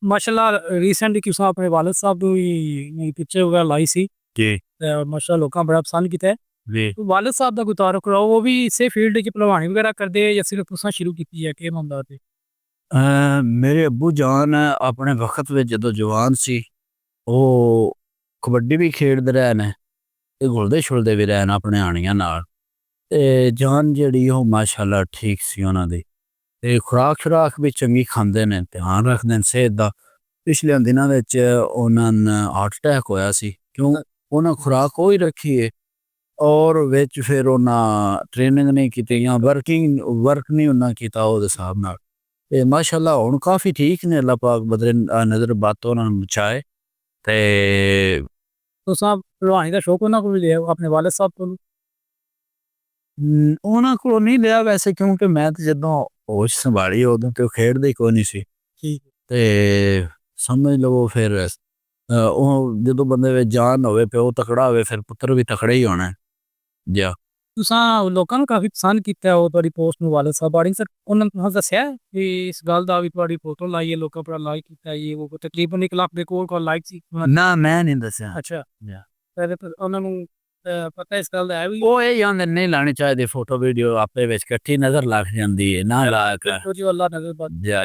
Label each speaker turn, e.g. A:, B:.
A: माशाअल्लाह रीसेंटली तुसां अपने वालिद साहब नूं भी पिक्चर वगैरह लाई सी
B: जी
A: ते माशाअल्लाह लोकां बड़ा पसंद कीता है।
B: जी
A: तो वालिद साहब दा कोई तारुक रहा वो भी इस्सै फील्ड च भलवानी वगैरह करदे या सिर्फ तुसां शुरू कीती है केह् मामला ते?
B: मेरे अब्बू जान अपने वक्त में जदों जवान सी ਉਹ ਕਬੱਡੀ ਵੀ ਖੇਡਦੇ ਰਹੇ ਨੇ ਤੇ ਘੁਲਦੇ ਛੁਲਦੇ ਵੀ ਰਹੇ ਨੇ ਆਪਣੇ ਆਣੀਆਂ ਨਾਲ ਤੇ ਜਾਨ ਜਿਹੜੀ ਉਹ ਮਾਸ਼ਾਅੱਲਾ ਠੀਕ ਸੀ ਉਹਨਾਂ ਦੀ ਤੇ ਖੁਰਾਕ ਵੀ ਚੰਗੀ ਖਾਂਦੇ ਨੇ ਧਿਆਨ ਰੱਖਦੇ ਨੇ ਸਿਹਤ ਦਾ ਪਿਛਲੇ ਦਿਨਾਂ ਵਿੱਚ ਉਹਨਾਂ ਨੂੰ ਹਾਰਟ ਅਟੈਕ ਹੋਇਆ ਸੀ ਕਿਉਂ ਉਹਨਾਂ ਖੁਰਾਕ ਉਹ ਹੀ ਰੱਖੀ ਹੈ ਔਰ ਵਿੱਚ ਫਿਰ ਉਹਨਾਂ ਟ੍ਰੇਨਿੰਗ ਨਹੀਂ ਕੀਤੀ ਜਾਂ ਵਰਕ ਨਹੀਂ ਉਹਨਾਂ ਕੀਤਾ ਉਹਦੇ ਹਿਸਾਬ ਨਾਲ ਤੇ ਮਾਸ਼ਾਅੱਲਾ ਹੁਣ ਕਾਫੀ ਠੀਕ ਨੇ ਅੱਲਾਹ ਪਾਕ ਬਦਲੇ ਨਜ਼ਰ ਬਾਤੋਂ ਉਹਨਾਂ ਨੂੰ ਬਚਾਏ ਤੇ
A: तुसां भलवानी दा शौक उन्हां कोल लिया अपने वालिद साहब कोल?
B: ਉਹਨਾਂ ਕੋਲੋਂ ਨਹੀਂ ਲਿਆ ਵੈਸੇ ਕਿਉਂਕਿ ਮੈਂ ਤੇ ਜਦੋਂ ਹੋਸ਼ ਸੰਭਾਲੀ ਉਦੋਂ ਤੇ ਉਹ ਖੇਡਦਾ ਹੀ ਕੋਈ ਨਹੀਂ ਸੀ
A: ठीक
B: ਤੇ ਸਮਝ ਲਵੋ ਫਿਰ ਉਹ ਜਦੋਂ ਬੰਦੇ ਵਿੱਚ ਜਾਨ ਹੋਵੇ ਪਿਓ ਤਕੜਾ ਹੋਵੇ ਫਿਰ ਪੁੱਤਰ ਵੀ ਤਕੜਾ ਹੀ ਹੋਣਾ ਜਾ
A: तुसां लोकां नूं काफी पसंद कीता है तुहाडी पोस्ट नूं वालिद साहब बारे सर उन्हां ने तुहां दस्सिया है कि इस गल दा भी तुहाडी फोटो लाई है लोकां बड़ा लाइक कीता ये वो तकरीबन 1 लाख दे कोल लाइक सी
B: ਨਾ ਮੈਂ ਨਹੀਂ ਦੱਸਿਆ
A: अच्छा
B: ਜਾ
A: फिर उन्हां नूं पता इस गल दा है भी
B: ਉਹ ਇਹ ਜਾਂਦੇ ਨਹੀਂ ਲਾਣੀ ਚਾਹੀਦੀ ਫੋਟੋ ਵੀਡੀਓ ਆਪੇ ਵਿੱਚ ਇਕੱਠੀ ਨਜ਼ਰ ਲੱਗ ਜਾਂਦੀ ਹੈ ਨਾ ਲਾ ਕੇ
A: तो जी अल्लाह नजर बद
B: ਜਾ